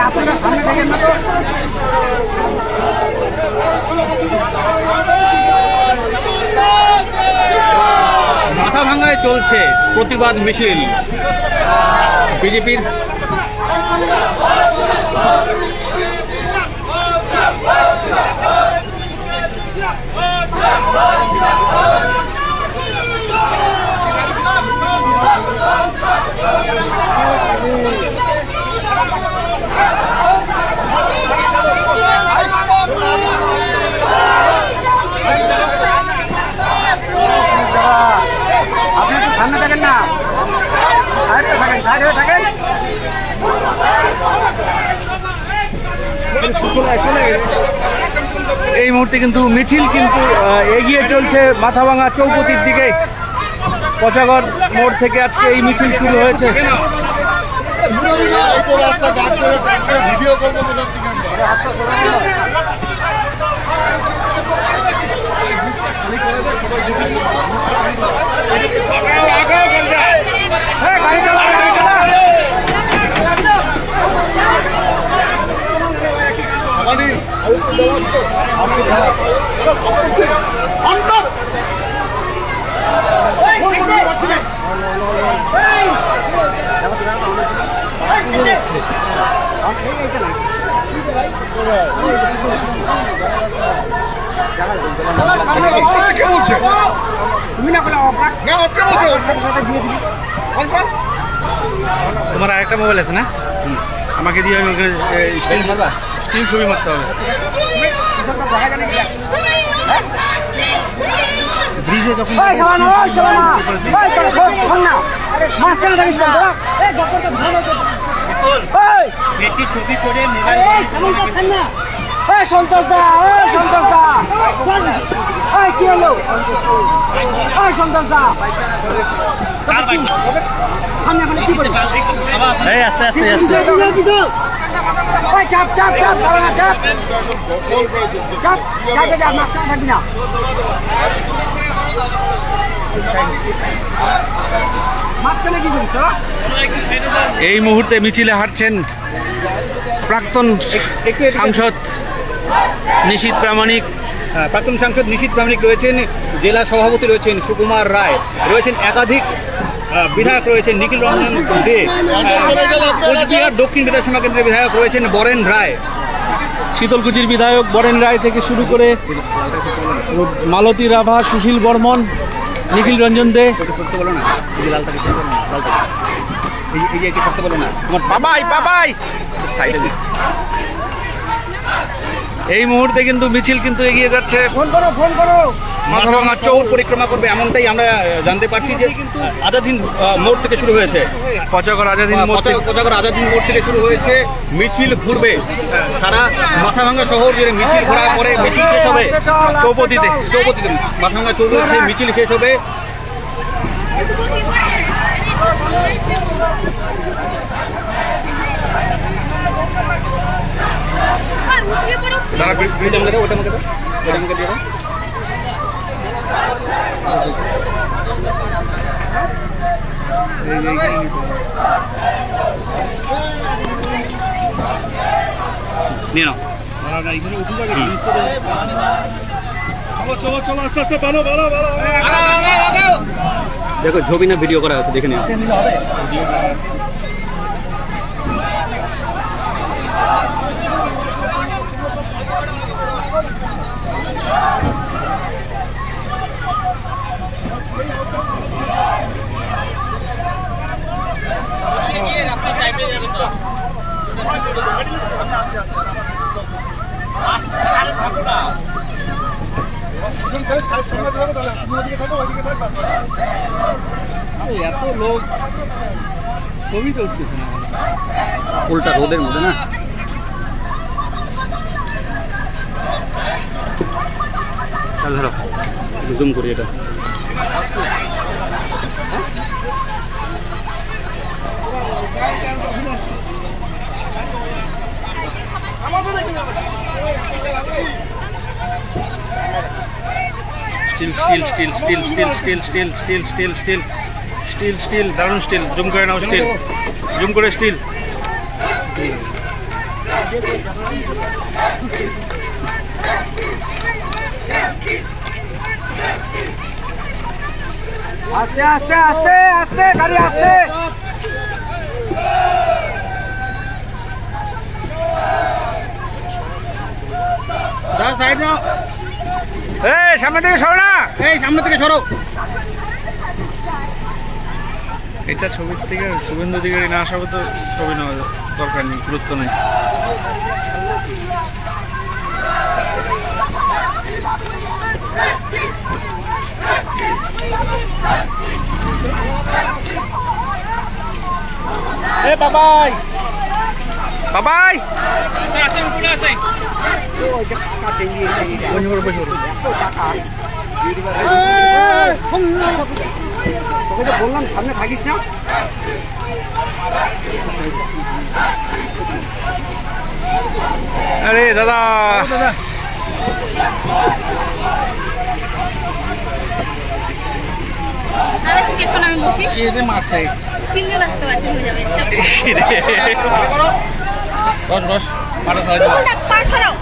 আপনারা সামনে দেখেন না তো। মাথাভাঙ্গায় চলছে প্রতিবাদ মিছিল বিজেপির। আপনি একটু সামনে থাকেন না, সাইডে থাকেন, সাইড হয়ে থাকেন। এই মুহূর্তে কিন্তু মিছিল কিন্তু এগিয়ে চলছে মাথাভাঙা চৌপতির দিকে। পচাগড় মোড় থেকে আজকে এই মিছিল শুরু হয়েছে। তোমার আরেকটা মোবাইল আছে না? আমাকে দিয়ে আমি স্ক্রিন ছবি মারতে হবে। ব্রিজে যখন বেশি ছবি করে সন্তোষ দা, সন্তোষ দা, কি হলো? সন্তোষ দা, আমি এখন কি করি? আস্তে আস্তে আস্তে চাপ চাপ চাপ না, চাপ চাপ চাপে যা, মাঝখানে থাকবি না। মাঝখানে কি করিস? এই মুহূর্তে মিছিলে হাঁটছেন প্রাক্তন সাংসদ নিশীথ প্রামাণিক। প্রাক্তন সাংসদ নিশীথ প্রামাণিক রয়েছেন, জেলা সভাপতি রয়েছেন সুকুমার রায় রয়েছেন, একাধিক বিধায়ক রয়েছেন, নিখিল রঞ্জন দে, কোচবিহার দক্ষিণ বিধানসভা কেন্দ্রের বিধায়ক রয়েছেন বরেন রায়, শীতলকুচির বিধায়ক বরেন রায় থেকে শুরু করে মালতী রাভা, সুশীল বর্মন, নিখিল রঞ্জন দে। বাবাই বাবাই এই মুহূর্তে কিন্তু মিছিল কিন্তু এগিয়ে যাচ্ছে। ফোন করো, ফোন করো। মাথাভাঙা চৌর পরিক্রমা করবে এমনটাই আমরা জানতে পারছি, যে আজাদিন মোড় থেকে শুরু হয়েছে। পচাগড় আজাদিন মোড় থেকে শুরু হয়েছে, মিছিল ঘুরবে সারা মাথাভাঙা শহর জুড়ে। মিছিল ঘোরার পরে মিছিল শেষ হবে চৌপতিতে। মাথাভাঙা চৌপতিতে মিছিল শেষ হবে। দেখো ছবি না ভিডিও করা আছে, দেখে নিও। এত লোক ছবি তো উঠতেছে না, উল্টা রোদের মধ্যে না। ধরো জুম করি এটা। Still still still still still still still still still still still still দারুণ স্টিল, জুম করে নাও স্টিল, জুম করে স্টিল। আস্তে আস্তে আস্তে আস্তে গাড়ি আস্তে। সাইড নাও, এই সামনে থেকে সরো না, এই সামনে থেকে সরো। এটা ছবির থেকে শুভেন্দু অধিকারী না আসা তো ছবি নেওয়া দরকার নেই, গুরুত্ব নেই। এ বাবাই বাবাই তোকে তো বললাম সামনে থাকিস না। আরে দাদা দাদা দাদা একটু পেছনে আমি বসি, মারছে তিনজন আসতে পারছি হয়ে যাবে। বস বস পাটা ধরে ও না, পা সরাও।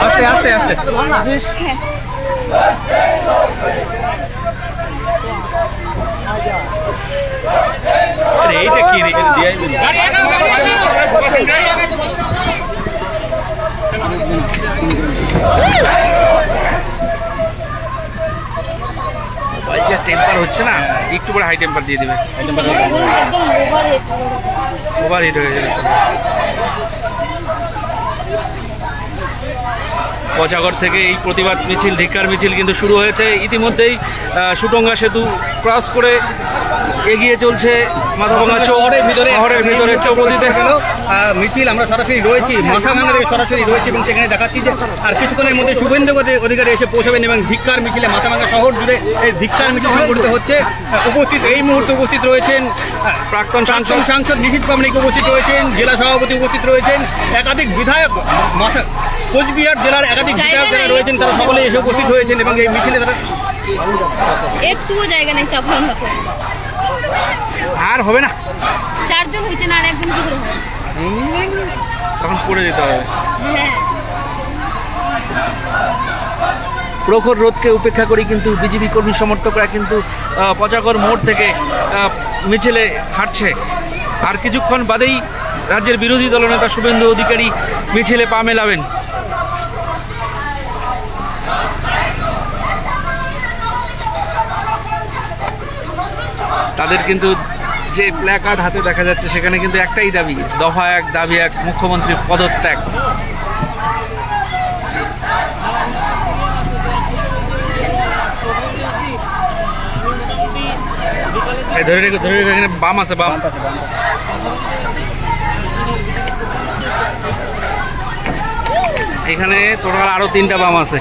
আস্তে আস্তে আস্তে। আরে এইটা কি রে দিয়াই বাইকের টেম্পার হচ্ছে না, একটু পরে হাই টেম্পার দিয়ে দেবে, একদম ওভারহেড। ওভার হিট হয়ে যাবে। পচাগড় থেকে এই প্রতিবাদ মিছিল, ধিক্কার মিছিল কিন্তু শুরু হয়েছে ইতিমধ্যেই। সুটঙ্গা সেতু ক্রস করে এগিয়ে চলছে মাথাভাঙা শহরের ভিতরে চৌপতিতে। গেল মিছিল। আমরা সরাসরি রয়েছি মাথাভাঙা থেকে সরাসরি রয়েছি এবং সেখানে দেখাচ্ছি যে আর কিছুক্ষণের মধ্যে শুভেন্দু অধিকারী এসে পৌঁছাবেন এবং ধিক্কার মিছিলে মাথাভাঙা শহর জুড়ে এই ধিক্কার মিছিল সংগঠিত হচ্ছে। উপস্থিত এই মুহূর্তে উপস্থিত রয়েছেন প্রাক্তন সাংসদ নিশীথ প্রামাণিক উপস্থিত রয়েছেন, জেলা সভাপতি উপস্থিত রয়েছেন, একাধিক বিধায়ক কোচবিহার জেলার একাধিক বিধায়ক যারা রয়েছেন তারা সকলে এসে উপস্থিত হয়েছেন এবং এই মিছিলে তারা একটুও জায়গা নেই চাপার মতো। আর হবে না, চারজন হয়েছে না, আর একজন কি করে হবে? তখন পড়ে যেতে হবে। হ্যাঁ, প্রখর রোদকে উপেক্ষা করে কিন্তু বিজেপি কর্মী সমর্থকরা কিন্তু পচাগড় মোড় থেকে মিছিলে হাঁটছে। আর কিছুক্ষণ বাদেই রাজ্যের বিরোধী দলনেতা শুভেন্দু অধিকারী মিছিলে পা মেলাবেন। তাদের কিন্তু যে প্ল্যাকার্ড হাতে দেখা যাচ্ছে সেখানে কিন্তু একটাই দাবি, দফা এক দাবি এক, মুখ্যমন্ত্রীর পদত্যাগ। ধরে রেখে এখানে বাম আছে, বাম। এখানে টোটাল আরো 3টা বাম আছে।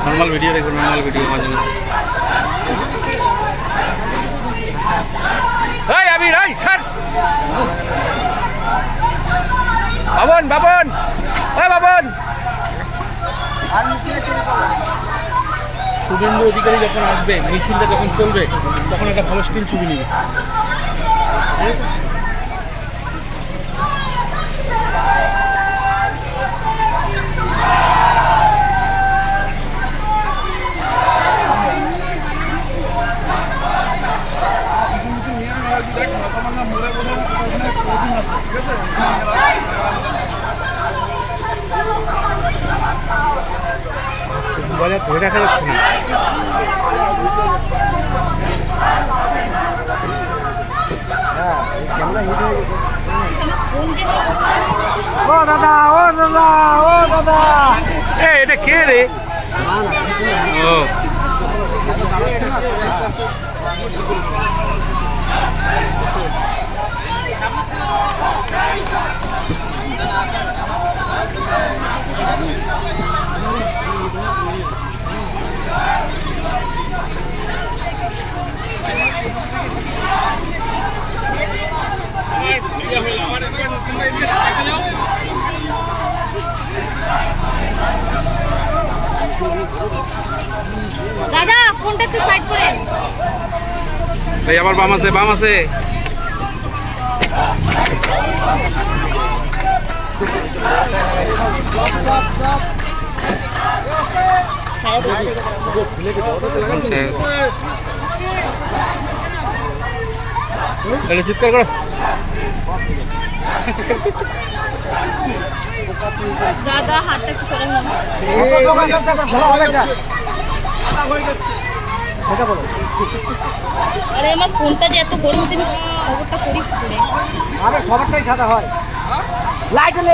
নর্মাল ভিডিও দেখুন, নর্মাল ভিডিও মাঝে মাঝে। এই আবির, এই ছাড়। বাবন বাবন, ওই বাবন। শুভেন্দু অধিকারী যখন আসবে, মিছিলটা যখন চলবে, তখন একটা ভালো স্টিল ছবি নেবে। বাজার ধরে রাখা যাচ্ছে না। ও দাদা, ও দাদা, ও দাদা। এটা কে রে? ও ফোনটা একটু সাইড করে। এই আবার বাম আছে, বাম আছে। ছায়া করছি। আচ্ছা। তাহলে চিৎকার করো। দাদা হাতটা একটু সরান না। ভালো হবে না সেটা বলো। আরে আমার ফোনটা যে এত গরম হচ্ছে, আমি খবরটা করি পরে। আরে সবারটাই সাদা হয় লাইট হলে